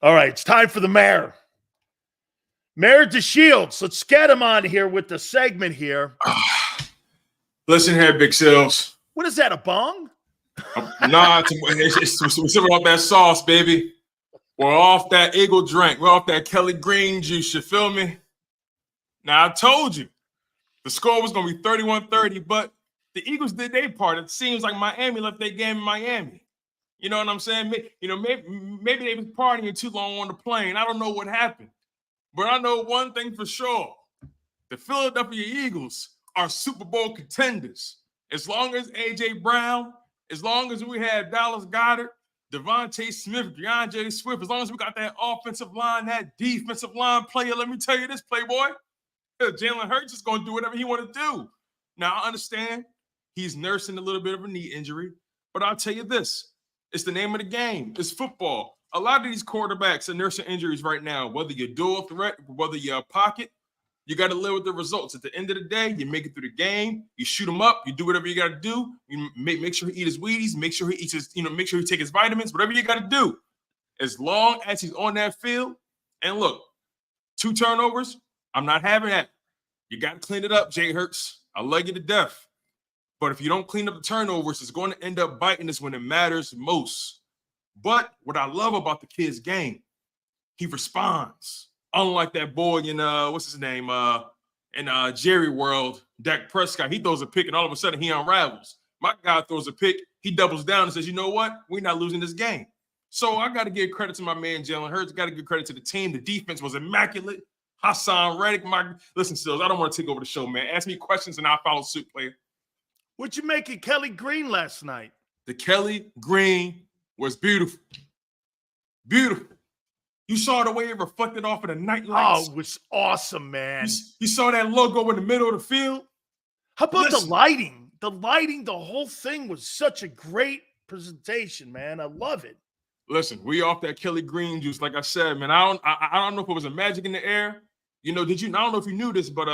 All right, it's time for the mayor. Mayor DeShields, let's get him on here with the segment here. Listen here, Big Sills. What is that, a bong? Nah, we're sipping off that sauce, baby. We're off that Eagle drink. We're off that Kelly Green juice, you feel me? Now, I told you the score was going to be 31-30, but the Eagles did their part. It seems like Miami left their game in Miami. You know what I'm saying? Maybe they was partying too long on the plane. I don't know what happened. But I know one thing for sure. The Philadelphia Eagles are Super Bowl contenders. As long as A.J. Brown, as long as we have Dallas Goedert, Devontae Smith, DeAndre Swift, as long as we got that offensive line, that defensive line player, let me tell you this, Playboy, Jalen Hurts is going to do whatever he want to do. Now, I understand he's nursing a little bit of a knee injury, but I'll tell you this. It's the name of the game. It's football. A lot of these quarterbacks are nursing injuries right now, whether you're dual threat, whether you're a pocket, you got to live with the results. At the end of the day, you make it through the game, you shoot him up, you do whatever you got to do. You make sure he eat his Wheaties, make sure he eats his, make sure he take his vitamins, whatever you got to do. As long as he's on that field, and look, 2 turnovers, I'm not having that. You got to clean it up, Jay Hurts. I love you to death. But if you don't clean up the turnovers, it's going to end up biting us when it matters most. But what I love about the kid's game, he responds. Unlike that boy in what's his name? In Jerry World, Dak Prescott, he throws a pick and all of a sudden he unravels. My guy throws a pick, he doubles down and says, you know what? We're not losing this game. So I got to give credit to my man Jalen Hurts. Got to give credit to the team. The defense was immaculate. Hassan Reddick, listen, Stills, I don't want to take over the show, man. Ask me questions and I'll follow suit, player. What'd you make of Kelly Green last night? The Kelly Green was beautiful. Beautiful. You saw the way it reflected off of the night lights. Oh, it was awesome, man. You saw that logo in the middle of the field. How about the lighting? The lighting, the whole thing was such a great presentation, man. I love it. Listen, we off that Kelly Green juice, like I said, man. I don't know if it was a magic in the air. I don't know if you knew this, but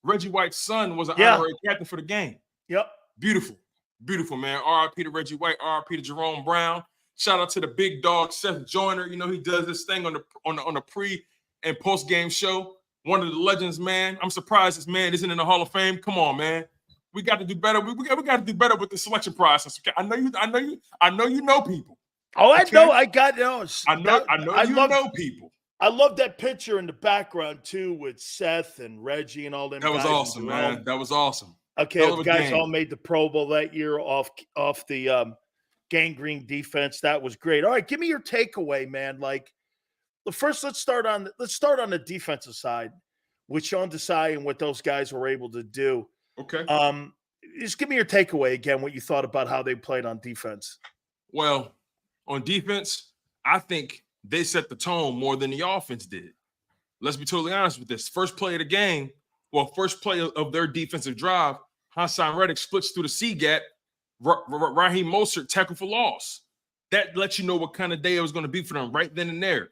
Reggie White's son was an honorary captain for the game. Yep. Beautiful. Beautiful, man. R.I.P. to Reggie White, R.I.P. to Jerome Brown. Shout out to the big dog, Seth Joyner. He does this thing on the pre and post game show. One of the legends, man. I'm surprised this man isn't in the Hall of Fame. Come on, man. We got to do better. We got to do better with the selection process. I know you know people. Oh, I know. I know people. I love that picture in the background too with Seth and Reggie and all them. That was awesome, man. That was awesome. Okay, the guys all made the Pro Bowl that year off the gangrene defense. That was great. All right, give me your takeaway, man. Like, let's start on the defensive side with Sean Desai and what those guys were able to do. Okay. Just give me your takeaway again. What you thought about how they played on defense. Well, on defense, I think they set the tone more than the offense did. Let's be totally honest with this. First play of the game. Well, first play of their defensive drive, Hassan Reddick splits through the C gap. Raheem Mostert tackle for loss. That lets you know what kind of day it was going to be for them right then and there.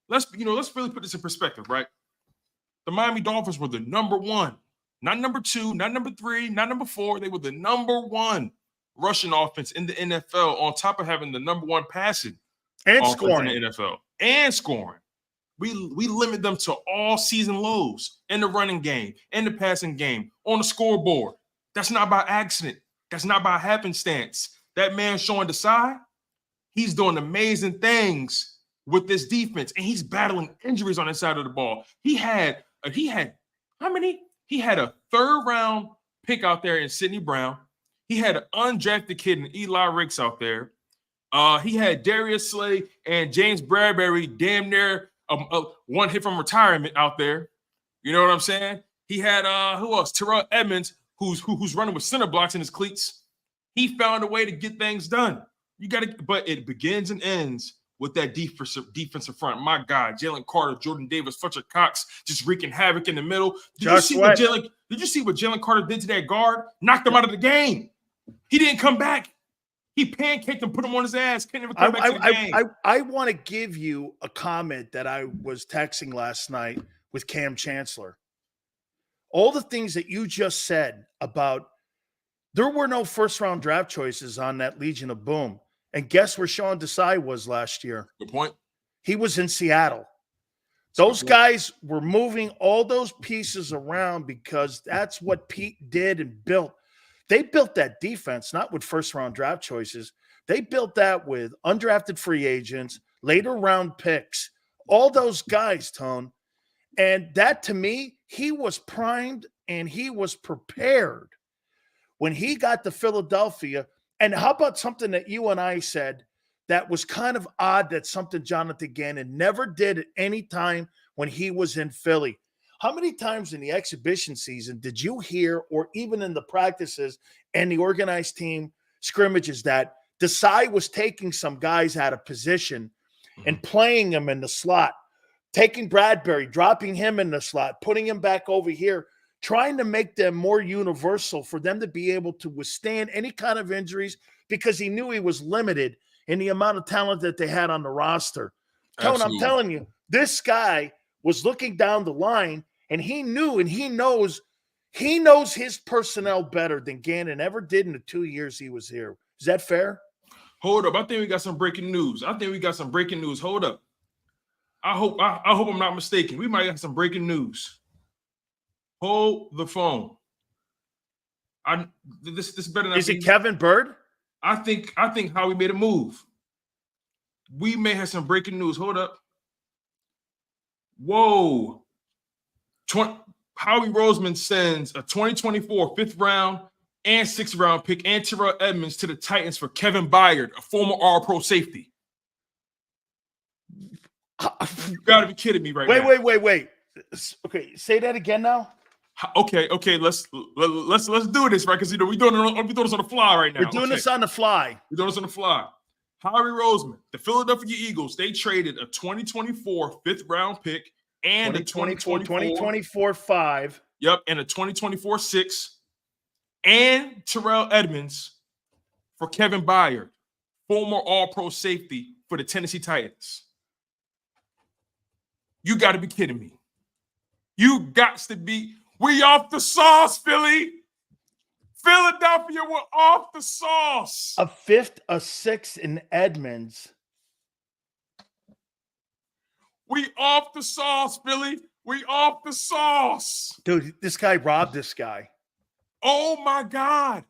Let's really put this in perspective, right? The Miami Dolphins were the number 1, not number 2, not number 3, not number 4. They were the number 1 rushing offense in the NFL, on top of having the number 1 passing and scoring in the NFL and scoring. We limit them to all season lows in the running game, in the passing game, on the scoreboard. That's not by accident. That's not by happenstance. That man Sean Desai, he's doing amazing things with this defense, and he's battling injuries on his side of the ball. He had how many? He had a 3rd round pick out there in Sidney Brown. He had an undrafted kid in Eli Ricks out there. He had Darius Slay and James Bradbury damn near one hit from retirement out there. You know what I'm saying? He had who else? Terrell Edmonds, who's running with center blocks in his cleats. He found a way to get things done. But it begins and ends with that defensive front. My God, Jalen Carter, Jordan Davis, Fletcher Cox just wreaking havoc in the middle. Did you see what Jalen Carter did to that guard? Knocked him out of the game. He didn't come back. He pancaked him, put him on his ass. Can't even come back to the game. I want to give you a comment that I was texting last night with Cam Chancellor. All the things that you just said about there were no first-round draft choices on that Legion of Boom. And guess where Sean Desai was last year? Good point. he was in Seattle. Those guys were moving all those pieces around because that's what Pete did and built. They built that defense, not with first-round draft choices. They built that with undrafted free agents, later-round picks, all those guys, Tone. And that, to me, he was primed and he was prepared when he got to Philadelphia. And how about something that you and I said that was kind of odd, that something Jonathan Gannon never did at any time when he was in Philly? How many times in the exhibition season did you hear, or even in the practices and the organized team scrimmages, that Desai was taking some guys out of position and playing them in the slot, taking Bradbury, dropping him in the slot, putting him back over here, trying to make them more universal for them to be able to withstand any kind of injuries, because he knew he was limited in the amount of talent that they had on the roster. Tone, I'm telling you, this guy was looking down the line, and he knew, and he knows his personnel better than Gannon ever did in the 2 years he was here. Is that fair? Hold up. I think we got some breaking news. Hold up. I hope I'm not mistaken. We might have some breaking news. Hold the phone. This better not. Is it Kevin Bird? I think Howie made a move. We may have some breaking news. Hold up. Whoa. Howie Roseman sends a 2024 5th round and 6th round pick and Terrell Edmonds to the Titans for Kevin Byard, a former All-Pro safety. You gotta be kidding me right now. Wait. Okay, say that again now. Okay. Let's do this, right? Because we're doing this on the fly right now. We're doing this on the fly. Howie Roseman, the Philadelphia Eagles, they traded a 2024 5th round pick and a 2024 5. Yep, and a 2024 6 and Terrell Edmonds for Kevin Byard, former All-Pro safety for the Tennessee Titans. You got to be kidding me. You got to be. We off the sauce, Philly. Philadelphia, we're off the sauce. A 5th, a 6th in Edmonds. We off the sauce, Philly. We off the sauce. Dude, this guy robbed this guy. Oh, my God.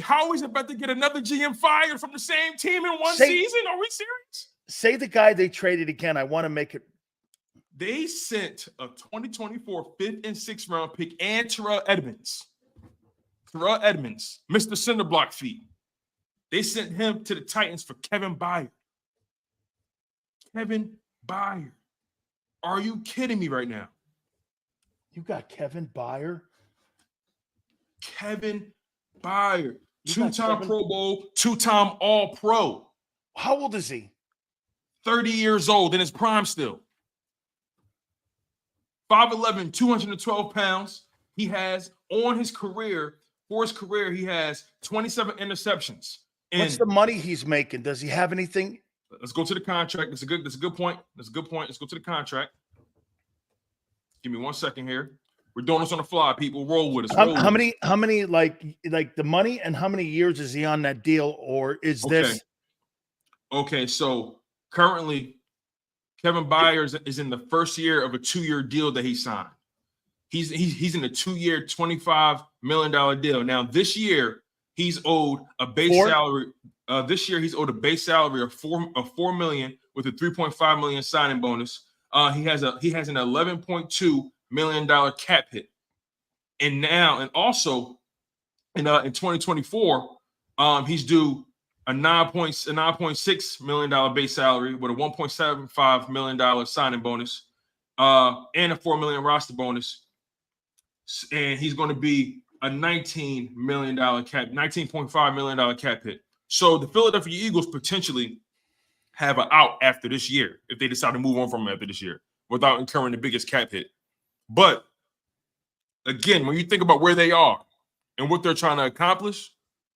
Howie's about to get another GM fired from the same team in one season? Are we serious? Say the guy they traded again. I want to make it. They sent a 2024 5th and 6th round pick and Terrell Edmonds. Mr. Cinderblock feet. They sent him to the Titans for Kevin Byard. Kevin Byard. Are you kidding me right now? You got Kevin Byard? Kevin Byard. 2-time Pro Bowl, 2-time All-Pro. How old is he? 30 years old, in his prime still. 5'11", 212 pounds. He has, on his career, he has 27 interceptions. And what's the money he's making? Does he have anything? Let's go to the contract. That's a good point. Let's go to the contract. Give me 1 second here. We're doing this on the fly, people. Roll with us. How many like the money, and how many years is he on that deal, or is this? Okay, so currently Kevin Byard is in the first year of a 2-year deal that he signed. He's in a 2-year, $25 million deal. Now this year he's owed a base salary. This year he's owed a base salary of $4 million with a $3.5 million signing bonus. He has an $11.2 million cap hit, and also in 2024 he's due a $9.6 million base salary with a $1.75 million signing bonus and a $4 million roster bonus, and he's going to be a $19.5 million cap hit. So the Philadelphia Eagles potentially have an out after this year if they decide to move on from him after this year without incurring the biggest cap hit. But again, when you think about where they are and what they're trying to accomplish,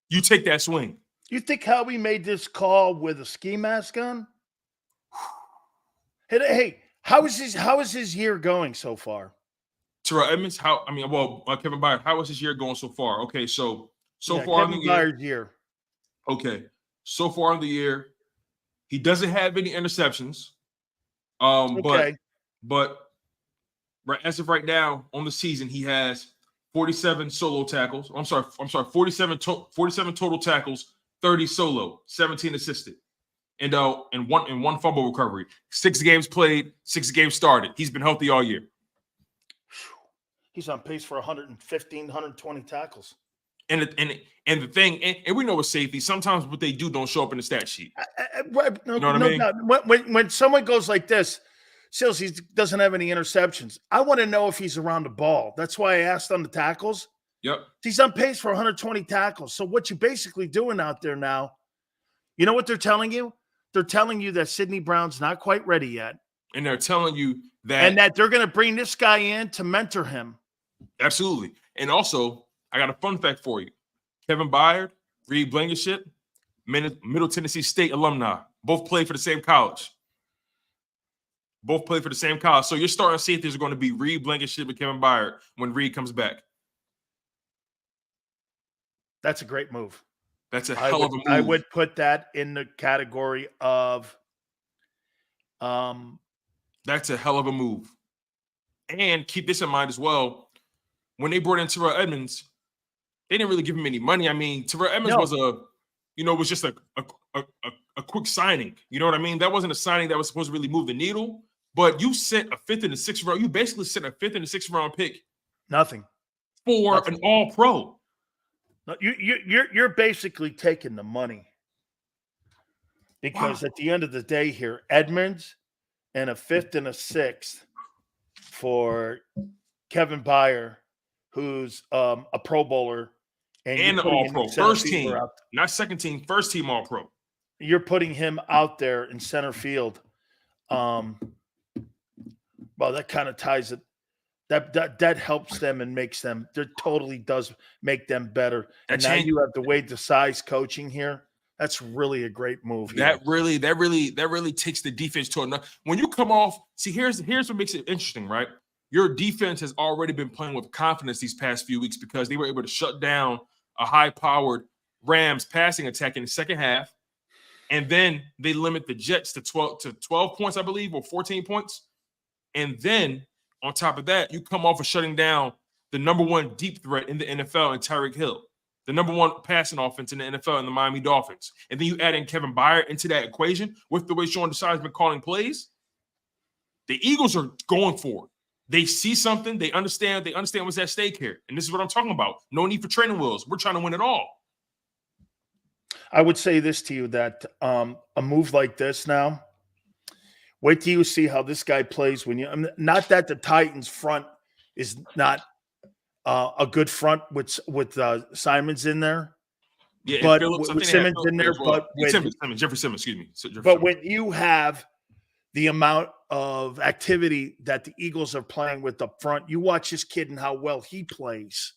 you take that swing. You think Howie made this call with a ski mask on? Hey, how is his year going so far? Terrell Edmonds, Kevin Byard, how is his year going so far? Okay, so far Kevin Byard's year. Okay, so far in the year, he doesn't have any interceptions. Okay. But right as of right now on the season, he has 47 solo tackles. I'm sorry, 47 total tackles, 30 solo, 17 assisted. And one fumble recovery. 6 games played, 6 games started. He's been healthy all year. He's on pace for 115, 120 tackles. And the thing, and we know with safety, sometimes what they do don't show up in the stat sheet. You know what I mean? When someone goes like this, Sills, he doesn't have any interceptions. I want to know if he's around the ball. That's why I asked on the tackles. Yep. He's on pace for 120 tackles. So what you're basically doing out there now, you know what they're telling you? They're telling you that Sidney Brown's not quite ready yet. And they're telling you that. And that they're going to bring this guy in to mentor him. Absolutely. And also, I got a fun fact for you. Kevin Byard, Reed Blankenship, Middle Tennessee State alumni. Both played for the same college. So your starting safeties are going to be Reed Blankenship and Kevin Byard when Reed comes back. That's a great move. That's a hell of a move. I would put that in the category of that's a hell of a move. And keep this in mind as well. When they brought in Terrell Edmonds, they didn't really give him any money. I mean, Terrell Edmonds was just a quick signing. You know what I mean? That wasn't a signing that was supposed to really move the needle. But you sent a 5th and a 6th round. You basically sent a 5th and a 6th round pick. Nothing. For an all-pro. No, you're basically taking the money. Because at the end of the day here, Edmonds and a 5th and a 6th for Kevin Byard, who's a Pro Bowler. And an all-pro. First team. Not second team, first team all-pro. You're putting him out there in center field. Well, that kind of ties it. That helps them and makes them. That totally does make them better. And now you have the Wade Desai's coaching here. That's really a great move. That really takes the defense to another. When you come off, see, here's what makes it interesting, right? Your defense has already been playing with confidence these past few weeks because they were able to shut down a high-powered Rams passing attack in the second half, and then they limit the Jets to 12 points, I believe, or 14 points. And then on top of that, you come off of shutting down the #1 deep threat in the NFL in Tyreek Hill, the #1 passing offense in the NFL in the Miami Dolphins. And then you add in Kevin Byard into that equation with the way Sean Desai has been calling plays. The Eagles are going for it. They see something. They understand what's at stake here. And this is what I'm talking about. No need for training wheels. We're trying to win it all. I would say this to you, that a move like this now, wait till you see how this guy plays when you – not that the Titans front is not a good front with Simons in there. Yeah, but Phillips, with Simmons in there. Well. Jeffrey Simmons, excuse me. But when you have the amount of activity that the Eagles are playing with up front, you watch this kid and how well he plays.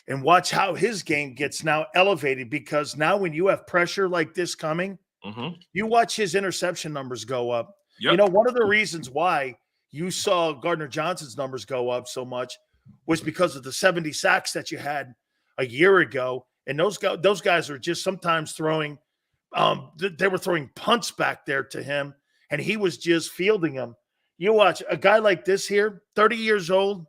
And watch how his game gets now elevated, because now when you have pressure like this coming, you watch his interception numbers go up. Yep. You know, one of the reasons why you saw Gardner Johnson's numbers go up so much was because of the 70 sacks that you had a year ago. And those guys are just sometimes throwing they were throwing punts back there to him, and he was just fielding them. You watch a guy like this here, 30 years old.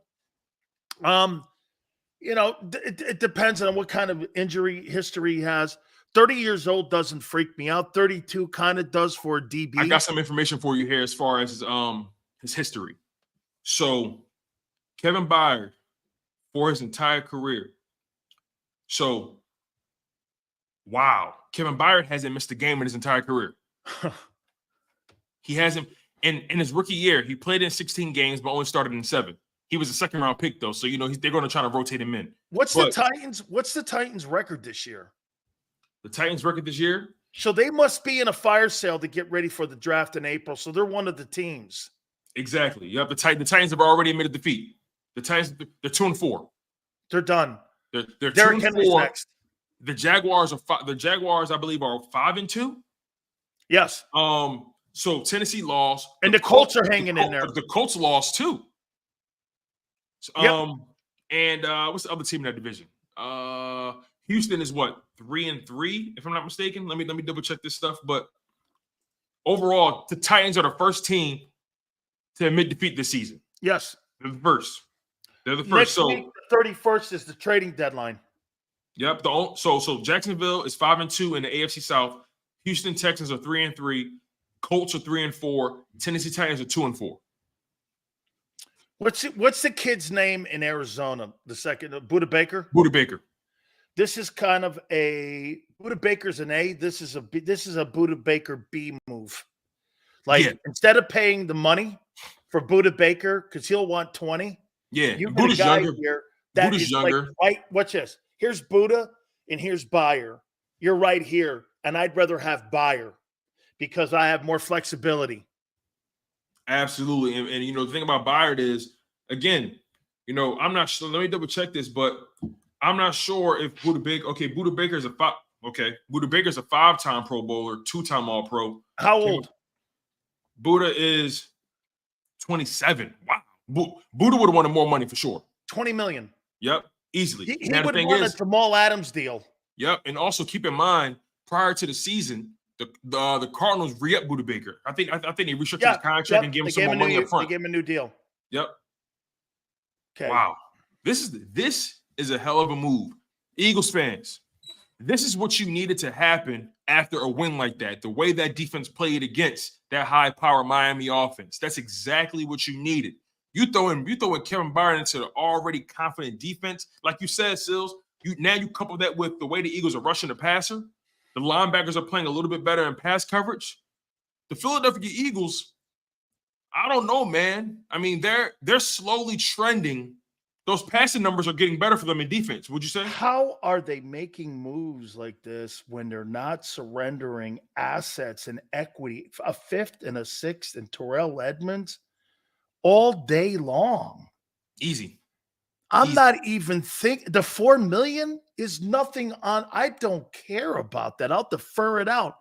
You know, it depends on what kind of injury history he has. 30 years old doesn't freak me out. 32 kind of does for a DB. I got some information for you here as far as his history. So Kevin Byard, for his entire career. So, wow. Kevin Byard hasn't missed a game in his entire career. He hasn't. In his rookie year, he played in 16 games, but only started in 7. He was a second-round pick, though, so you know they're going to try to rotate him in. What's the Titans' record this year? The Titans' record this year? So they must be in a fire sale to get ready for the draft in April. So they're one of the teams. Exactly. Yep. The Titans have already admitted defeat. The Titans, they're 2-4. They're done. They're Derrick 2-4. Henry's next. The Jaguars, I believe, are 5-2. Yes. So Tennessee lost, and the Colts are hanging in there. The Colts lost too. And what's the other team in that division? Houston is what, 3-3, if I'm not mistaken. Let me double check this stuff. But overall, the Titans are the first team to admit defeat this season. Yes. They're the first. They're the Next first. week, the 31st is the trading deadline. Yep. So Jacksonville is 5-2 in the AFC South. Houston Texans are 3-3. Colts are 3-4. Tennessee Titans are 2-4. What's the kid's name in Arizona? The second, Budda Baker. Budda Baker. This is kind of a Budda Baker's an A. This is a Budda Baker B move. Like instead of paying the money for Budda Baker because he'll want 20. Yeah, you get a guy here that is younger. Like, right. Watch this. Here's Budda and here's Byard. You're right here, and I'd rather have Byard because I have more flexibility. Absolutely. And you know, the thing about Byard is, again, you know, I'm not sure. Let me double check this, but I'm not sure if Budda Baker's a five-time Pro Bowler, 2-time All-Pro. How old? Budda is 27. Wow. Budda would have wanted more money for sure. $20 million. Yep, easily. He would have won a Jamal Adams deal. Yep, and also keep in mind, prior to the season, the Cardinals re-upped Budda Baker. I think they restructured his contract and gave him some more money up front. They gave him a new deal. Yep. Okay. Wow. This is a hell of a move. Eagles fans, this is what you needed to happen after a win like that. The way that defense played against that high-power Miami offense. That's exactly what you needed. You throw in Kevin Byard into the already confident defense. Like you said, Sills, you couple that with the way the Eagles are rushing the passer. The linebackers are playing a little bit better in pass coverage. The Philadelphia Eagles, I don't know, man. I mean, they're slowly trending. Those passing numbers are getting better for them in defense, would you say? How are they making moves like this when they're not surrendering assets and equity, a fifth and a sixth and Terrell Edmonds all day long? Easy. I'm not even thinking. The $4 million is nothing on. I don't care about that. I'll defer it out.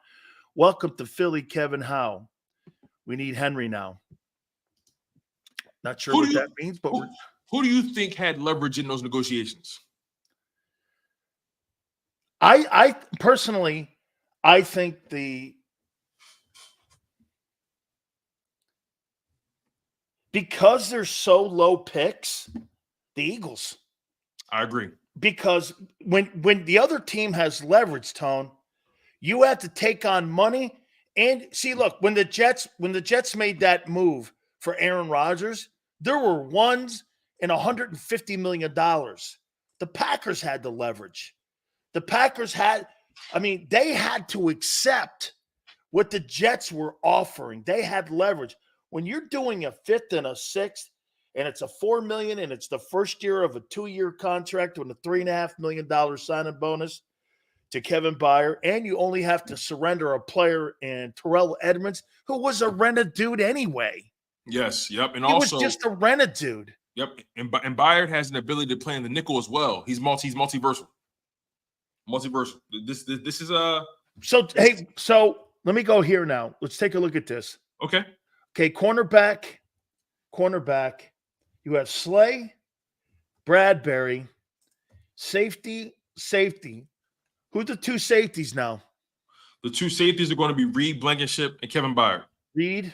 Welcome to Philly, Kevin Howe. We need Henry now. Not sure what that means, but who do you think had leverage in those negotiations? I personally, I think because they're so low picks, the Eagles. I agree. Because when the other team has leverage, Tone, you have to take on money. And see, look, when the Jets made that move for Aaron Rodgers, there were ones in $150 million. The Packers had the leverage. The Packers they had to accept what the Jets were offering. They had leverage. When you're doing a fifth and a sixth, and it's a $4 million, and it's the first year of a 2-year contract with a $3.5 million signing bonus to Kevin Byard, and you only have to surrender a player in Terrell Edmonds, who was a rented dude anyway. Yes, yep, and he also was just a rented dude. Yep, and Byard has an ability to play in the nickel as well. He's multiversal. Multiversal. This is So let me go here now. Let's take a look at this. Okay, cornerback. You have Slay, Bradbury, safety. Who's the two safeties now? The two safeties are going to be Reed Blankenship and Kevin Byard. Reed,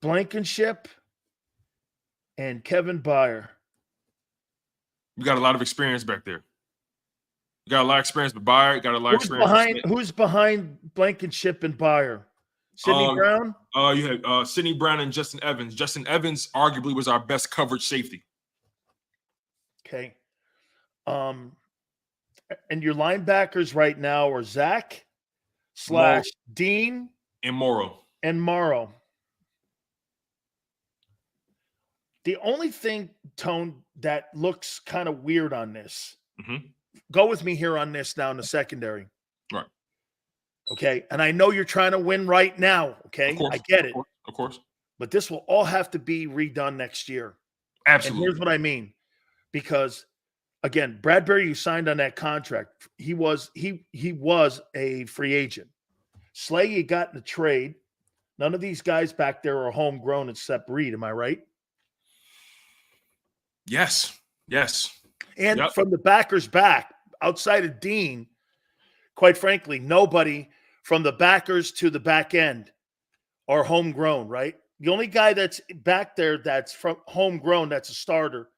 Blankenship, and Kevin Byard. You got a lot of experience back there. You got a lot of experience with Byard. Got a lot of experience. Who's behind Blankenship and Byard? Sidney Brown? You have Sidney Brown and Justin Evans. Justin Evans arguably was our best coverage safety. Okay. And your linebackers right now are Zach / Dean and Morrow. The only thing, Tone, that looks kind of weird on this, go with me here on this now in the secondary. Right. Okay. And I know you're trying to win right now. Okay. Of course, I get it. Of course. But this will all have to be redone next year. Absolutely. And here's what I mean. Because, again, Bradbury, you signed on that contract. He was a free agent. Slay, you got in the trade. None of these guys back there are homegrown except Reed. Am I right? Yes. And from the backers back, outside of Dean, quite frankly, nobody from the backers to the back end are homegrown, right? The only guy that's back there that's from homegrown, that's a starter.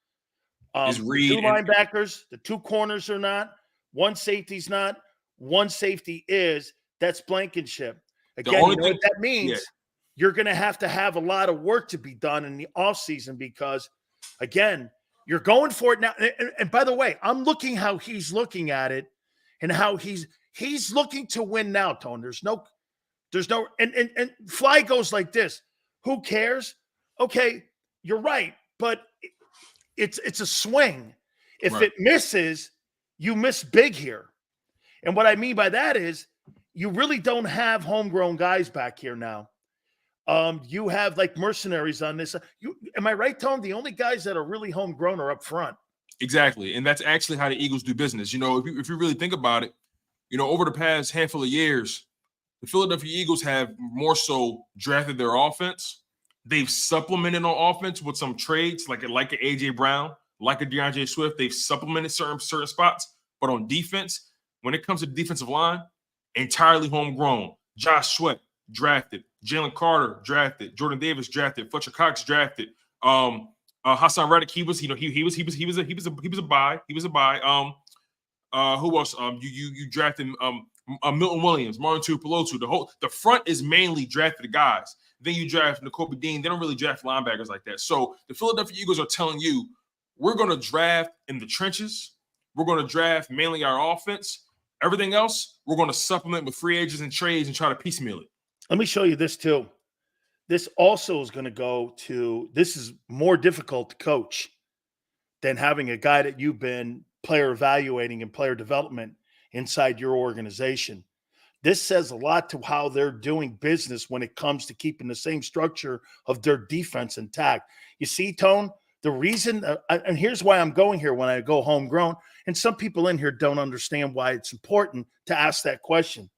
Is The Reed two linebackers, the two corners are not. One safety's not. One safety is. That's Blankenship. Again, you know what that means? Yeah. You're going to have a lot of work to be done in the offseason because, again, you're going for it now. And by the way, I'm looking how he's looking at it and how he's looking to win now, Tone. There's no, and Fly goes like this. Who cares? Okay, you're right, but it's a swing. If it misses, you miss big here. And what I mean by that is you really don't have homegrown guys back here now. You have like mercenaries on this. Am I right, Tone? The only guys that are really homegrown are up front. Exactly. And that's actually how the Eagles do business. You know, if you really think about it, you know, over the past handful of years, the Philadelphia Eagles have more so drafted their offense. They've supplemented on offense with some trades, like a A.J. Brown, like a DeAndre Swift. They've supplemented certain spots. But on defense, when it comes to the defensive line, entirely homegrown. Josh Sweat, drafted. Jalen Carter, drafted. Jordan Davis, drafted. Fletcher Cox, drafted. Hassan Reddick, he was a buy. He was a buy. Who else? You drafted Milton Williams, Martin Tuipulotu. The front is mainly drafted guys. Then you draft Nakobe Dean. They don't really draft linebackers like that. So the Philadelphia Eagles are telling you, we're going to draft in the trenches. We're going to draft mainly our offense. Everything else, we're going to supplement with free agents and trades and try to piecemeal it. Let me show you this too. This also is going to go to, this is more difficult to coach than having a guy that you've been player evaluating and player development inside your organization. This says a lot to how they're doing business when it comes to keeping the same structure of their defense intact. You see, Tone, the reason, and here's why I'm going here when I go homegrown, and some people in here don't understand why it's important to ask that question.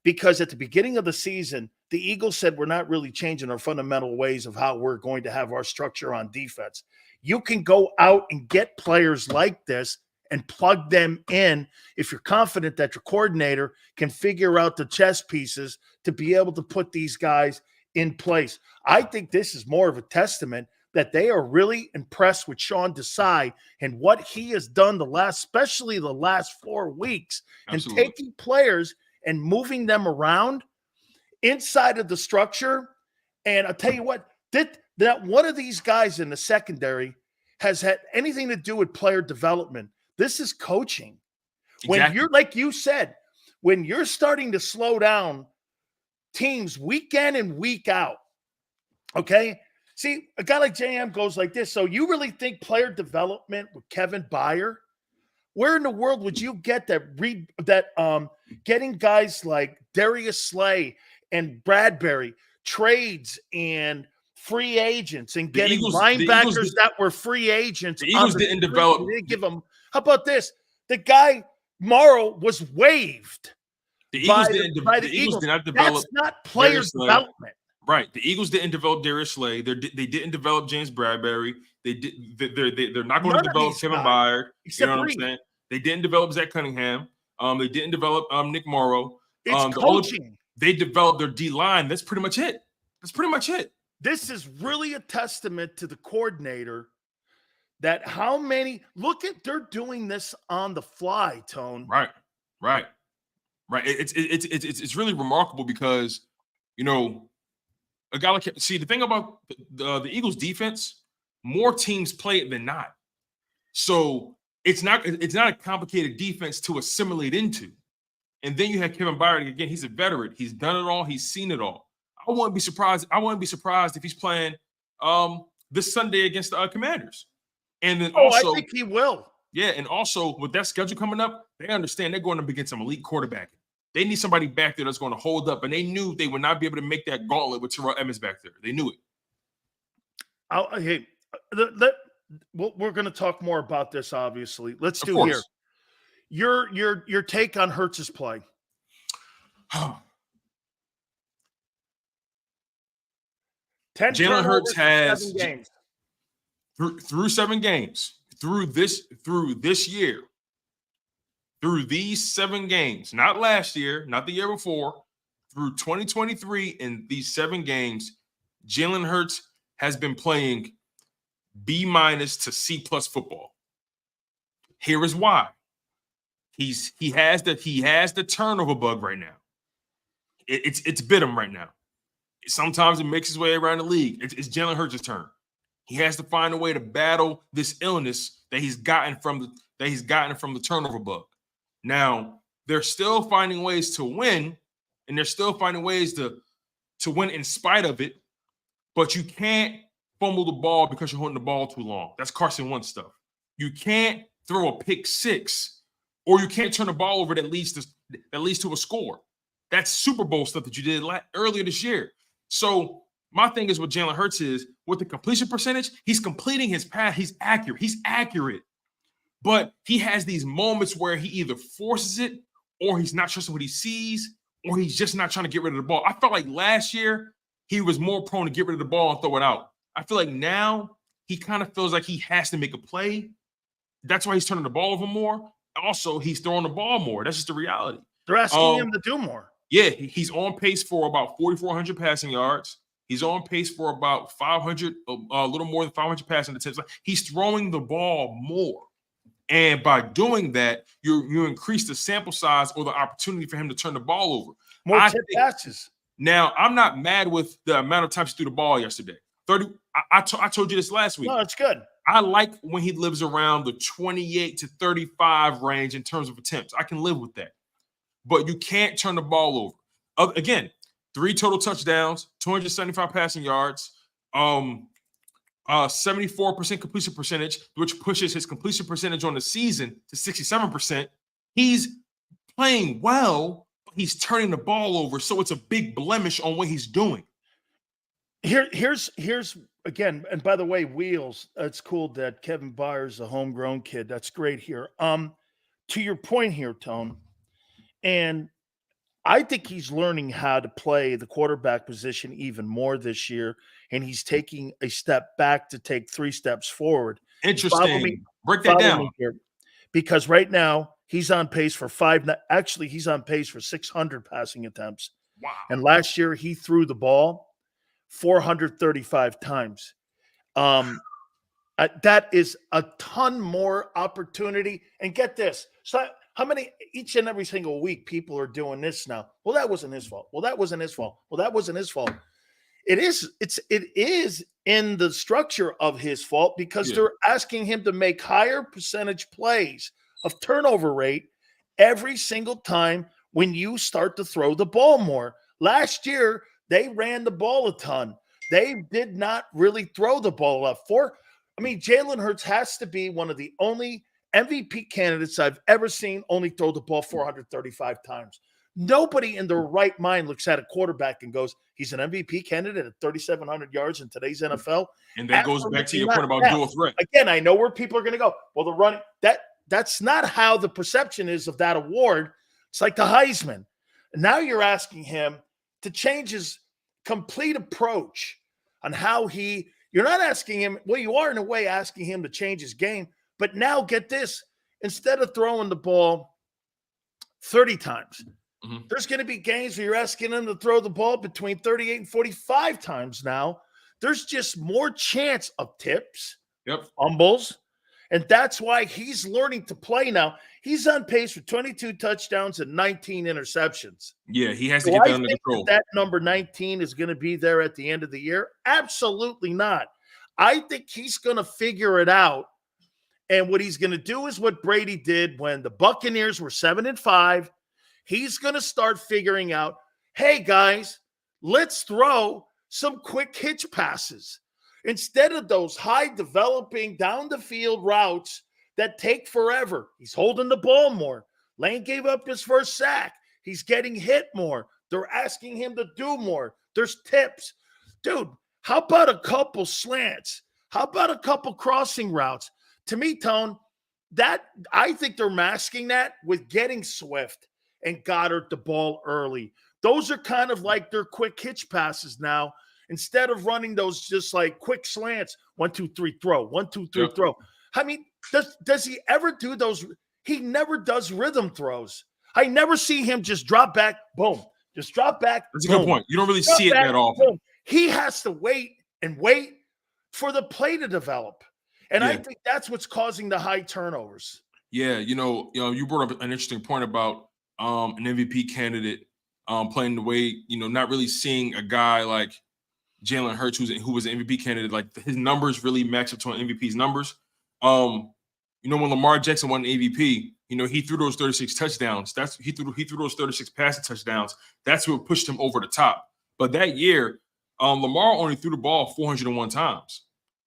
Because at the beginning of the season, the Eagles said we're not really changing our fundamental ways of how we're going to have our structure on defense. You can go out and get players like this and plug them in if you're confident that your coordinator can figure out the chess pieces to be able to put these guys in place. I think this is more of a testament that they are really impressed with Sean Desai and what he has done especially the last 4 weeks, Absolutely. and taking players and moving them around inside of the structure. And I'll tell you what, that one of these guys in the secondary has had anything to do with player development. This is coaching. When you're, like you said, when you're starting to slow down teams week in and week out, okay? See, a guy like JM goes like this. So you really think player development with Kevin Byard? Where in the world would you get getting guys like Darius Slay and Bradbury, trades and free agents, and getting linebackers that were free agents? The Eagles didn't develop. They didn't give them. How about this? The guy Morrow was waived. The Eagles did not develop. That's not player development. Right. The Eagles didn't develop Darius Slay. They didn't develop James Bradbury. They're not going to develop Kevin Byard. You know what I'm saying? They didn't develop Zach Cunningham. They didn't develop Nick Morrow. It's coaching. They developed their D line. That's pretty much it. This is really a testament to the coordinator that they're doing this on the fly, Tone. Right. It's really remarkable because, you know, a guy like, see, the thing about the Eagles defense, more teams play it than not. So it's not a complicated defense to assimilate into. And then you have Kevin Byard again. He's a veteran. He's done it all. He's seen it all. I wouldn't be surprised if he's playing this Sunday against the Commanders. And then also, I think he will. Yeah, and also with that schedule coming up, they understand they're going up against some elite quarterbacking. They need somebody back there that's going to hold up, and they knew they would not be able to make that gauntlet with Terrell Emmons back there. They knew it. We're going to talk more about this, obviously. Let's do here. Your take on Hurts' play. Jalen Hurts has 7 games. Through 7 games, through this year, through these 7 games, not last year, not the year before, through 2023, in these 7 games, Jalen Hurts has been playing B- to C+ football. Here is why. He has the turnover bug right now. It's bit him right now. Sometimes it makes his way around the league. It's Jalen Hurts' turn. He has to find a way to battle this illness that he's gotten from the turnover bug. Now, they're still finding ways to win, and they're still finding ways to win in spite of it, but you can't fumble the ball because you're holding the ball too long. That's Carson Wentz stuff. You can't throw a pick six, or you can't turn the ball over that leads to a score. That's Super Bowl stuff that you did earlier this year. So my thing is with Jalen Hurts is with the completion percentage, he's completing his pass. He's accurate. But he has these moments where he either forces it, or he's not trusting what he sees, or he's just not trying to get rid of the ball. I felt like last year he was more prone to get rid of the ball and throw it out. I feel like now he kind of feels like he has to make a play. That's why he's turning the ball over more. Also, he's throwing the ball more. That's just the reality. They're asking him to do more. Yeah, he's on pace for about 4,400 passing yards. He's on pace for about 500, a little more than 500 passing attempts. He's throwing the ball more. And by doing that, you increase the sample size or the opportunity for him to turn the ball over. More tip passes. Now, I'm not mad with the amount of times he threw the ball yesterday. 30. I told you this last week. No, it's good. I like when he lives around the 28 to 35 range in terms of attempts. I can live with that. But you can't turn the ball over. Again, 3 total touchdowns, 275 passing yards, 74% completion percentage, which pushes his completion percentage on the season to 67%. He's playing well, but he's turning the ball over, so it's a big blemish on what he's doing. Here's again, and by the way, Wheels, it's cool that Kevin Byard's a homegrown kid. That's great here. To your point here, Tone, and I think he's learning how to play the quarterback position even more this year, and he's taking a step back to take 3 steps forward. Interesting. Break that down. Here, because right now he's on pace for he's on pace for 600 passing attempts. Wow. And last year he threw the ball 435 times. That is a ton more opportunity. And get this. So how many each and every single week people are doing this now? Well, that wasn't his fault. Well, that wasn't his fault. Well, that wasn't his fault. It is in the structure of his fault because they're asking him to make higher percentage plays of turnover rate every single time when you start to throw the ball more. Last year, they ran the ball a ton. They did not really throw the ball up. Jalen Hurts has to be one of the only MVP candidates I've ever seen only throw the ball 435 times. Nobody in their right mind looks at a quarterback and goes, he's an MVP candidate at 3,700 yards in today's NFL. And that goes back to your point about dual threat. Again, I know where people are going to go. Well, the running that's not how the perception is of that award. It's like the Heisman. And now you're asking him to change his complete approach on how you're not asking him, well, you are in a way asking him to change his game. But now get this, instead of throwing the ball 30 times, there's going to be games where you're asking him to throw the ball between 38 and 45 times now. There's just more chance of tips, fumbles, and that's why he's learning to play now. He's on pace for 22 touchdowns and 19 interceptions. Yeah, he has to get that under control. That number 19 is going to be there at the end of the year? Absolutely not. I think he's going to figure it out. And what he's going to do is what Brady did when the Buccaneers were 7-5. He's going to start figuring out, hey, guys, let's throw some quick hitch passes. Instead of those high developing down the field routes that take forever. He's holding the ball more. Lane gave up his first sack. He's getting hit more. They're asking him to do more. There's tips. Dude, how about a couple slants? How about a couple crossing routes? To me, Tone, that I think they're masking that with getting Swift and Goddard the ball early. Those are kind of like their quick hitch passes now. Instead of running those just like quick slants, 1, 2, 3, throw, 1, 2, 3, throw. I mean, does he ever do those? He never does rhythm throws. I never see him just drop back, boom, just drop back. That's a good point. You don't really see it that often. Boom. He has to wait and wait for the play to develop. And I think that's what's causing the high turnovers. Yeah, you brought up an interesting point about an MVP candidate playing the way, not really seeing a guy like Jalen Hurts, who was an MVP candidate, like his numbers really match up to an MVP's numbers. When Lamar Jackson won the MVP, he threw those 36 touchdowns. He threw those 36 passing touchdowns. That's what pushed him over the top. But that year, Lamar only threw the ball 401 times.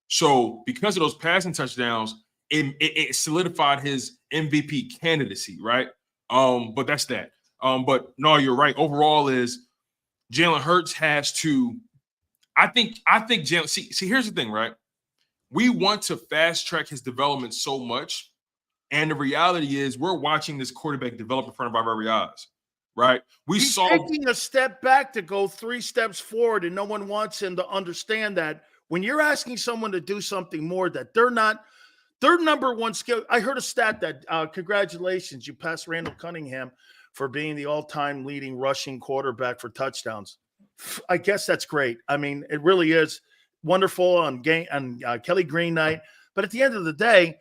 So because of those passing touchdowns, it solidified his MVP candidacy, right? But that's that. But no, you're right. Overall, is Jalen Hurts has to. I think Jalen. See, here's the thing, right? We want to fast track his development so much, and the reality is we're watching this quarterback develop in front of our very eyes, right? He's taking a step back to go 3 steps forward, and no one wants him to understand that when you're asking someone to do something more, that they're not their number one skill. I heard a stat that congratulations, you passed Randall Cunningham for being the all-time leading rushing quarterback for touchdowns. I guess that's great. I mean, it really is wonderful on Kelly Green night. But at the end of the day,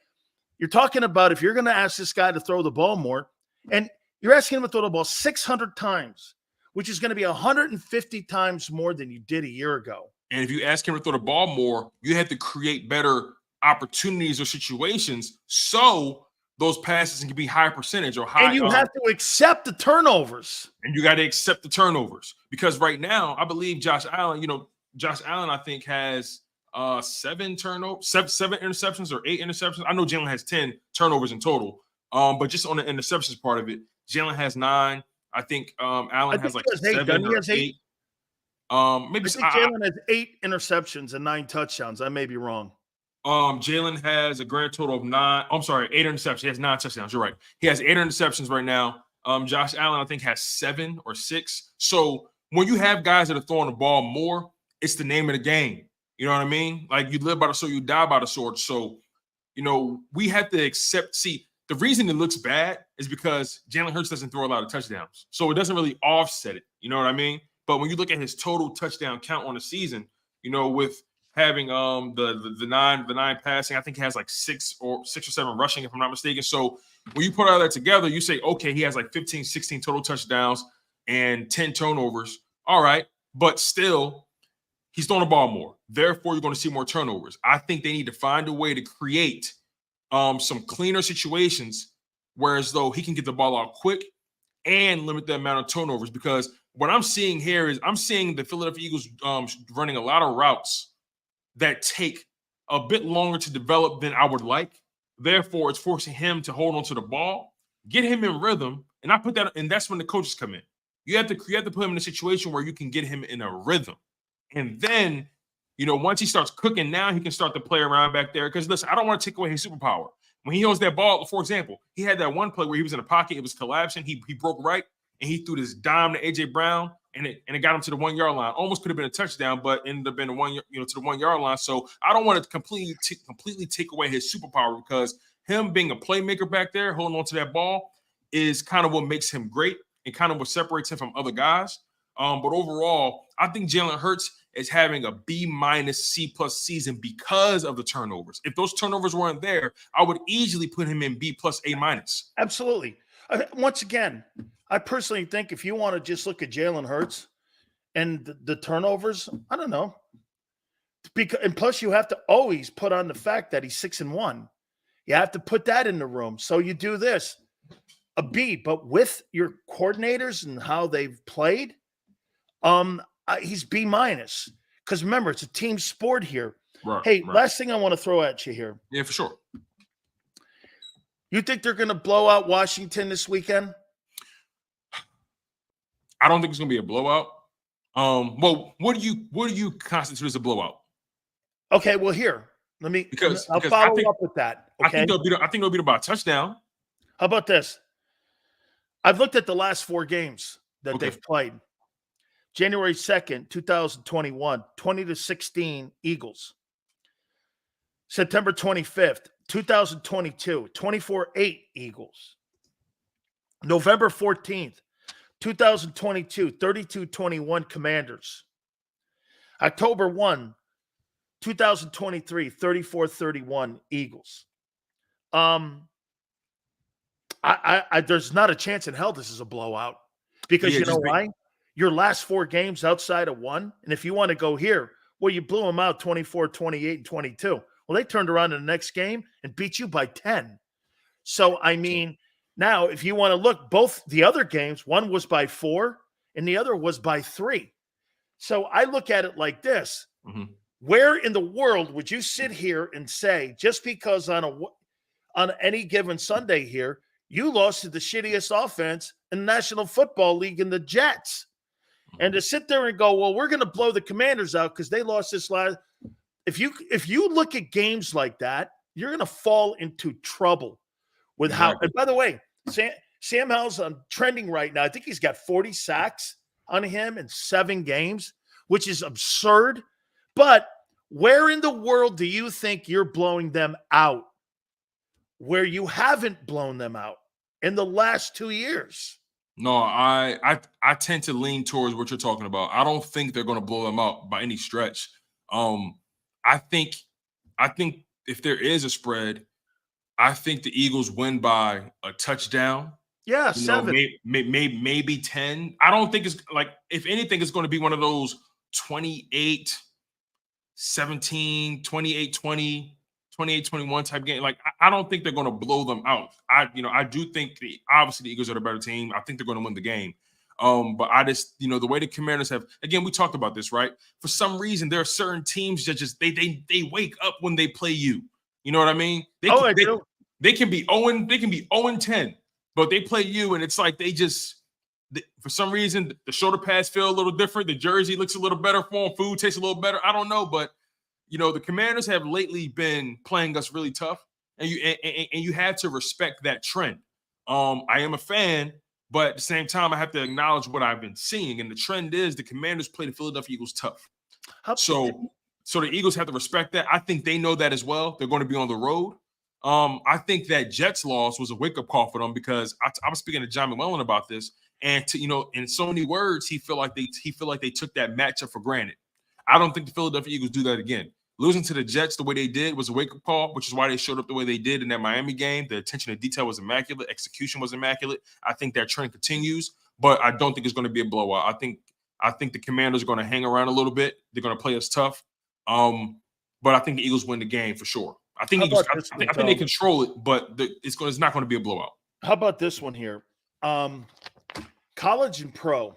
you're talking about if you're going to ask this guy to throw the ball more, and you're asking him to throw the ball 600 times, which is going to be 150 times more than you did a year ago. And if you ask him to throw the ball more, you have to create better opportunities or situations so those passes can be high percentage or high. And you have to accept the turnovers. And you got to accept the turnovers, because right now, I believe Josh Allen, I think has 7 interceptions or 8 interceptions. I know Jalen has 10 turnovers in total. But just on the interceptions part of it, Jalen has 9. I think Allen has like 7 or 8. Maybe I think Jalen has 8 interceptions and 9 touchdowns. I may be wrong. Jalen has a grand total of 9. I'm sorry, 8 interceptions. He has 9 touchdowns. You're right. He has 8 interceptions right now. Josh Allen, I think, has 7 or 6. So when you have guys that are throwing the ball more, it's the name of the game. You know what I mean? Like, you live by the sword, you die by the sword. So, we have to accept. See, the reason it looks bad is because Jalen Hurts doesn't throw a lot of touchdowns. So it doesn't really offset it. You know what I mean? But when you look at his total touchdown count on the season, with having the 9 passing, I think he has like 6 or 7 rushing, if I'm not mistaken. So when you put all that together, you say, okay, he has like 15, 16 total touchdowns and 10 turnovers. All right. But still, he's throwing the ball more. Therefore, you're going to see more turnovers. I think they need to find a way to create some cleaner situations, whereas though he can get the ball out quick and limit the amount of turnovers. Because what I'm seeing here is I'm seeing the Philadelphia Eagles running a lot of routes that take a bit longer to develop than I would like. Therefore, it's forcing him to hold on to the ball, get him in rhythm, and that's when the coaches come in. You have to put him in a situation where you can get him in a rhythm. And then, once he starts cooking, now he can start to play around back there. Because listen, I don't want to take away his superpower. When he holds that ball, for example, he had that one play where he was in the pocket, it was collapsing, he broke right, and he threw this dime to AJ Brown, and it got him to the 1 yard line. Almost could have been a touchdown, but ended up being to the 1 yard line. So I don't want to completely take away his superpower, because him being a playmaker back there, holding on to that ball, is kind of what makes him great and kind of what separates him from other guys. But overall, I think Jalen Hurts is having a B- C+ season because of the turnovers. If those turnovers weren't there, I would easily put him in B+ A-. Absolutely. Once again, I personally think if you want to just look at Jalen Hurts and the turnovers, I don't know. And plus, you have to always put on the fact that he's 6-1. You have to put that in the room. So you do this, a B, but with your coordinators and how they've played, he's B-. Because remember, it's a team sport here. Right. Last thing I want to throw at you here. Yeah, for sure. You think they're going to blow out Washington this weekend? I don't think it's going to be a blowout. Well, what do you constitute as a blowout? Okay, well, here, I'll follow up with that. Okay? I think they'll beat about a touchdown. How about this? I've looked at the last 4 games that they've played. January 2nd, 2021, 20-16 Eagles. September 25th, 2022, 24-8 Eagles. November 14th, 2022, 32-21 Commanders. October 1, 2023, 34-31 Eagles. There's not a chance in hell this is a blowout because you know why? Your last 4 games outside of one, and if you want to go here, well, you blew them out 24, 28, and 22. Well, they turned around in the next game and beat you by 10. So, I mean, now if you want to look, both the other games, one was by 4 and the other was by 3. So I look at it like this. Mm-hmm. Where in the world would you sit here and say, just because on any given Sunday here, you lost to the shittiest offense in the National Football League in the Jets? And to sit there and go, well, we're going to blow the Commanders out because they lost this last. If you look at games like that, you're going to fall into trouble with how. And by the way, Sam Howell's trending right now. I think he's got 40 sacks on him in 7 games, which is absurd. But where in the world do you think you're blowing them out where you haven't blown them out in the last 2 years? No, I tend to lean towards what you're talking about. I don't think they're going to blow them out by any stretch. I think if there is a spread, I think the Eagles win by a touchdown. Yeah, 7. Maybe 10. I don't think it's like, if anything, it's going to be one of those 28-17, 28-20. 28-21 type game. Like, I don't think they're going to blow them out. I do think obviously the Eagles are the better team. I think they're going to win the game. But I just, the way the Commanders have, again, we talked about this, right? For some reason, there are certain teams that just they wake up when they play you. You know what I mean? They can be 0-10, but they play you, and it's like for some reason, the shoulder pads feel a little different. The jersey looks a little better for them. Food tastes a little better. I don't know, but the Commanders have lately been playing us really tough, and you have to respect that trend. I am a fan, but at the same time, I have to acknowledge what I've been seeing, and the trend is the Commanders play the Philadelphia Eagles tough. So the Eagles have to respect that. I think they know that as well. They're going to be on the road. I think that Jets loss was a wake-up call for them because I was speaking to John McMullen about this, and in so many words, he feel like they took that matchup for granted. I don't think the Philadelphia Eagles do that again. Losing to the Jets the way they did was a wake-up call, which is why they showed up the way they did in that Miami game. The attention to detail was immaculate. Execution was immaculate. I think that trend continues, but I don't think it's going to be a blowout. I think the Commanders are going to hang around a little bit. They're going to play us tough, but I think the Eagles win the game for sure. I think they control it, but it's not going to be a blowout. How about this one here? College and pro.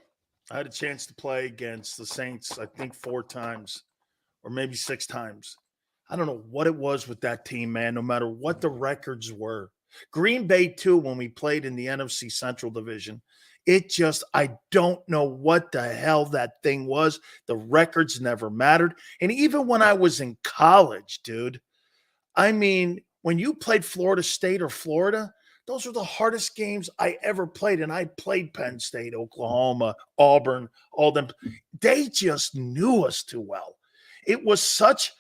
I had a chance to play against the Saints, I think 4 times. Or maybe 6 times. I don't know what it was with that team, man, no matter what the records were. Green Bay, too, when we played in the NFC Central Division, I don't know what the hell that thing was. The records never mattered. And even when I was in college, dude, I mean, when you played Florida State or Florida, those were the hardest games I ever played. And I played Penn State, Oklahoma, Auburn, all them. They just knew us too well. It was such,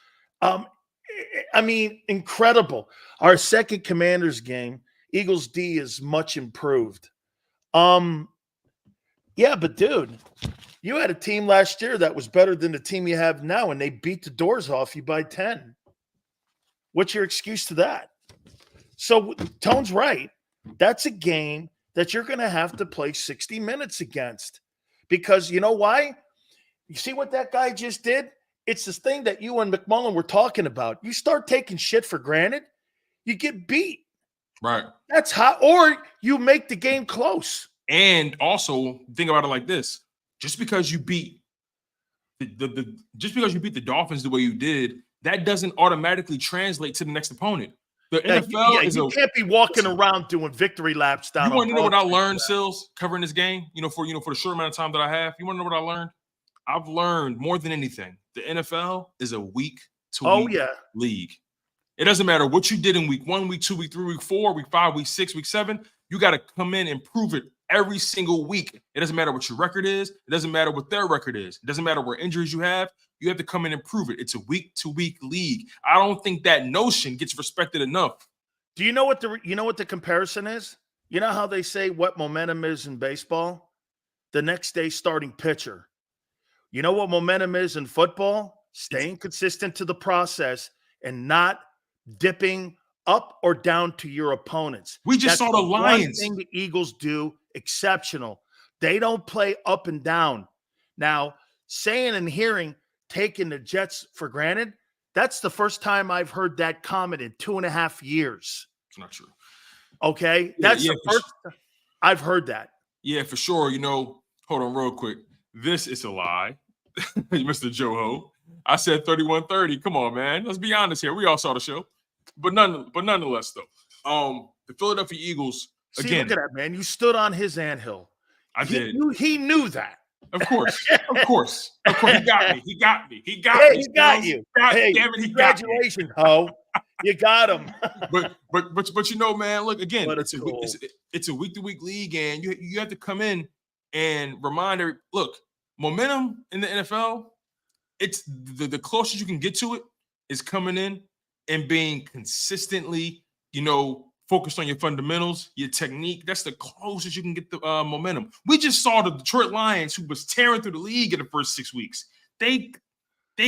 incredible. Our second Commanders game, Eagles D is much improved. Yeah, but dude, you had a team last year that was better than the team you have now, and they beat the doors off you by 10. What's your excuse to that? So Tone's right. That's a game that you're going to have to play 60 minutes against because you know why? You see what that guy just did? It's this thing that you and McMullen were talking about. You start taking shit for granted, you get beat. Right. That's how, or you make the game close. And also think about it like this: just because you beat the Dolphins the way you did, that doesn't automatically translate to the next opponent. The NFL you can't be walking around doing victory laps down. You want to know what I learned, Sills, covering this game? For the short amount of time that I have, you want to know what I learned? I've learned more than anything. The NFL is a week-to-week league. It doesn't matter what you did in week 1, week 2, week 3, week 4, week 5, week 6, week 7. You got to come in and prove it every single week. It doesn't matter what your record is. It doesn't matter what their record is. It doesn't matter what injuries you have. You have to come in and prove it. It's a week-to-week league. I don't think that notion gets respected enough. Do you know what the comparison is? You know how they say what momentum is in baseball? The next day starting pitcher. You know what momentum is in football? Staying consistent to the process and not dipping up or down to your opponents. We just That's saw the one Lions. thing the Eagles do exceptional. They don't play up and down. Now, saying and hearing taking the Jets for granted, that's the first time I've heard that comment in 2.5 years. It's not true. Okay? That's the first I've heard that. Yeah, for sure. You know, hold on real quick. This is a lie, Mr. Joe-Ho. I said 31-30. Come on, man. Let's be honest here. We all saw the show. But nonetheless, though, the Philadelphia Eagles, again. Look at that, man. You stood on his anthill. Did. He knew that. Of course. He got me. He got me. He got you. God hey, damn it, congratulations, Ho. You got him. but you know, man, look, again, But it's a week-to-week league, and you have to come in and remind her, look, momentum in the NFL, it's the closest you can get to it is coming in and being consistently, focused on your fundamentals, your technique. That's the closest you can get the momentum. We just saw the Detroit Lions, who was tearing through the league in the first 6 weeks. They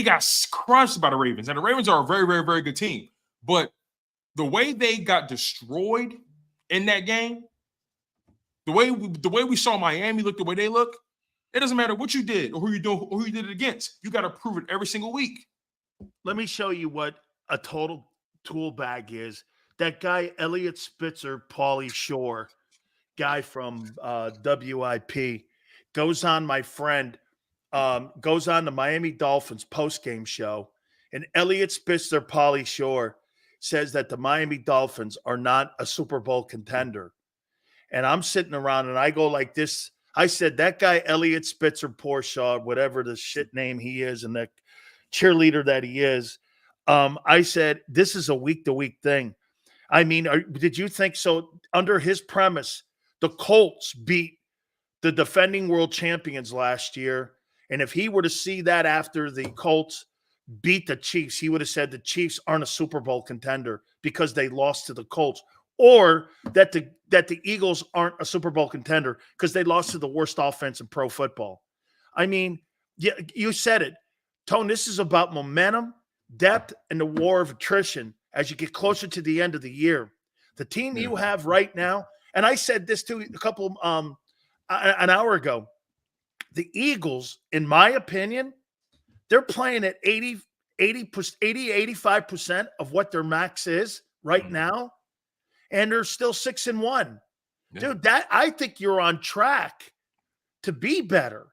got crushed by the Ravens, and the Ravens are a very, very, very good team. But the way they got destroyed in that game, the way we saw Miami look, the way they look, it doesn't matter what you did or who you did it against. You got to prove it every single week. Let me show you what a total tool bag is. That guy, Elliot Spitzer, Pauly Shore, guy from WIP, goes on the Miami Dolphins postgame show, and Elliot Spitzer, Pauly Shore, says that the Miami Dolphins are not a Super Bowl contender. And I'm sitting around and I go like this. I said, that guy, Elliot Spitzer, Porsche, whatever the shit name he is, and the cheerleader that he is, I said, this is a week-to-week thing. I mean, did you think so? Under his premise, the Colts beat the defending world champions last year. And if he were to see that after the Colts beat the Chiefs, he would have said the Chiefs aren't a Super Bowl contender because they lost to the Colts, or that the Eagles aren't a Super Bowl contender because they lost to the worst offense in pro football. I mean, yeah, you said it, Tone. This is about momentum, depth, and the war of attrition as you get closer to the end of the year. The team you have right now, and I said this to a couple an hour ago, the Eagles, in my opinion, they're playing at 85% of what their max is right now, and they're still 6-1. Yeah. Dude, I think you're on track to be better.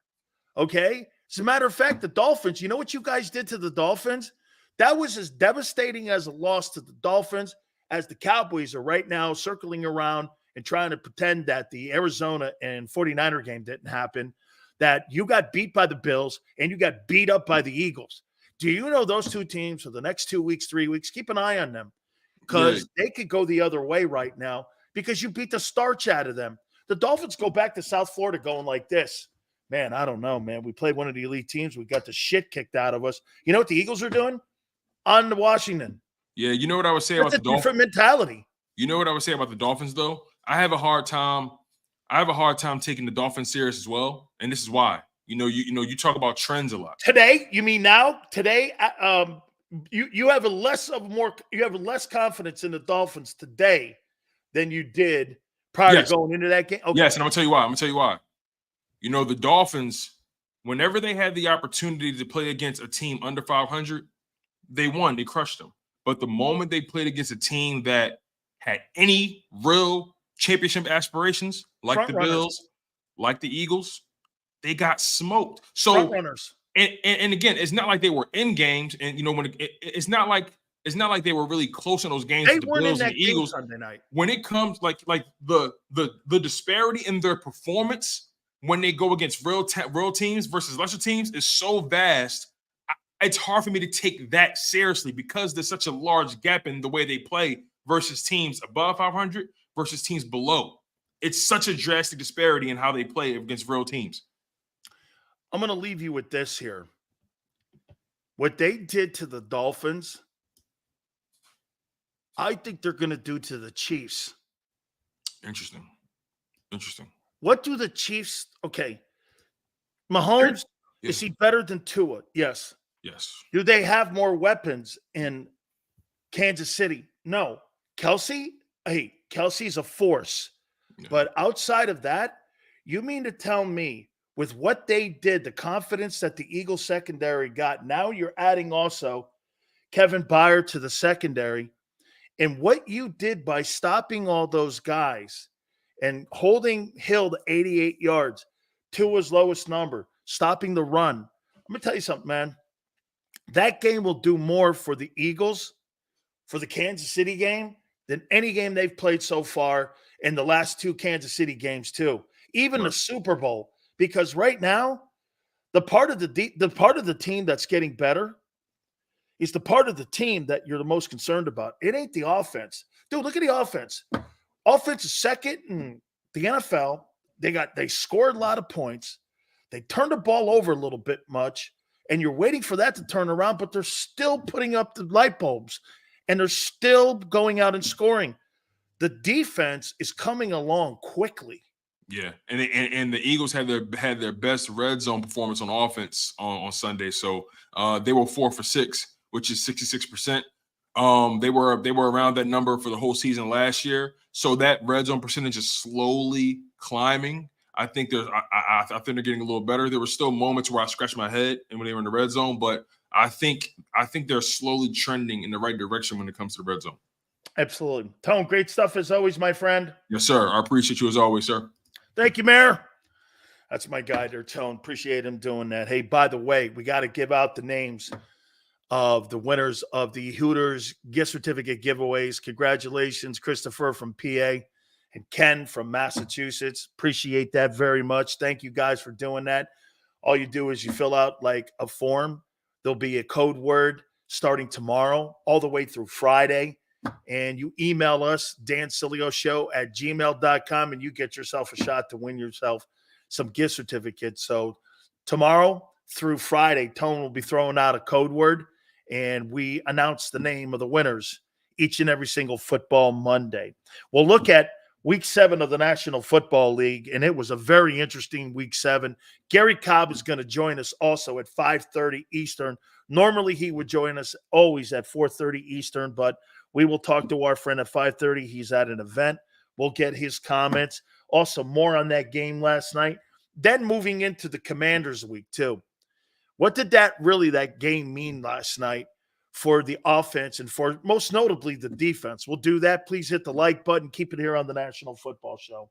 Okay? As a matter of fact, the Dolphins, you know what you guys did to the Dolphins? That was as devastating as a loss to the Dolphins as the Cowboys are right now circling around and trying to pretend that the Arizona and 49er game didn't happen, that you got beat by the Bills and you got beat up by the Eagles. Do you know those two teams for the next 2 weeks, 3 weeks? Keep an eye on them because they could go the other way right now because you beat the starch out of them. The Dolphins go back to South Florida going like this. Man, I don't know, man. We played one of the elite teams. We got the shit kicked out of us. You know what the Eagles are doing? On to Washington. Yeah, you know what I would say about the Dolphins? Different mentality. You know what I would say about the Dolphins, though? I have a hard time taking the Dolphins serious as well, and this is why. You talk about trends a lot. Today, you mean now? Today, you have less confidence in the Dolphins today than you did prior to going into that game. Okay. Yes, and I'm gonna tell you why. The Dolphins, whenever they had the opportunity to play against a team under 500, they won. They crushed them. But the moment they played against a team that had any real championship aspirations, like the Bills, like the Eagles, they got smoked. So front runners. And again, it's not like they were in games, and it's not like they were really close in those games. They the weren't Bills in that and the Eagles Sunday night. When it comes like the disparity in their performance when they go against real teams versus lesser teams is so vast. It's hard for me to take that seriously because there's such a large gap in the way they play versus teams above 500 versus teams below. It's such a drastic disparity in how they play against real teams. I'm going to leave you with this here. What they did to the Dolphins, I think they're going to do to the Chiefs. Interesting. What do the Chiefs – okay, Mahomes Yeah. Is he better than Tua? Yes. Yes. Do they have more weapons in Kansas City? No. Kelsey's a force. Yeah. But outside of that, you mean to tell me with what they did, the confidence that the Eagles secondary got, now you're adding also Kevin Byard to the secondary, and what you did by stopping all those guys and holding Hill to 88 yards, Tua's lowest number, stopping the run. I'm going to tell you something, man. That game will do more for the Eagles, for the Kansas City game, than any game they've played so far in the last 2 Kansas City games too. Even the Super Bowl, because right now, the part of the team that's getting better is the part of the team that you're the most concerned about. It ain't the offense. Dude, look at the offense. Offense is second in the NFL. They scored a lot of points. They turned the ball over a little bit much, and you're waiting for that to turn around, but they're still putting up the light bulbs, and they're still going out and scoring. The defense is coming along quickly. Yeah, and the Eagles had their best red zone performance on offense on Sunday. So they were 4 for 6, which is 66%. They were around that number for the whole season last year. So that red zone percentage is slowly climbing. I think I think they're getting a little better. There were still moments where I scratched my head and when they were in the red zone, but I think they're slowly trending in the right direction when it comes to the red zone. Absolutely. Tone, great stuff as always, my friend. Yes, sir. I appreciate you as always, sir. Thank you, Mayor. That's my guy there, Tone. Appreciate him doing that. Hey, by the way, we got to give out the names of the winners of the Hooters gift certificate giveaways. Congratulations, Christopher from PA and Ken from Massachusetts. Appreciate that very much. Thank you guys for doing that. All you do is you fill out like a form. There'll be a code word starting tomorrow all the way through Friday. And you email us, dansileoshow@gmail.com, and you get yourself a shot to win yourself some gift certificates. So tomorrow through Friday, Tone will be throwing out a code word, and we announce the name of the winners each and every single football Monday. We'll look at Week 7 of the National Football League, and it was a very interesting Week 7. Gary Cobb is going to join us also at 5:30 Eastern. Normally, he would join us always at 4:30 Eastern, but we will talk to our friend at 5:30. He's at an event. We'll get his comments. Also, more on that game last night. Then moving into the Commanders week, too. What did that game mean last night for the offense and for most notably the defense? We'll do that. Please hit the like button. Keep it here on the National Football Show.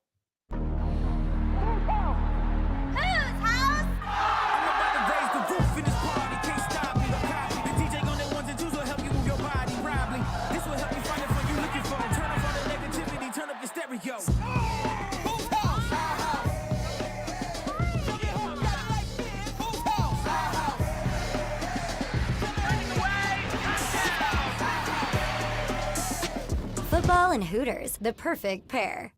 Football and Hooters, the perfect pair.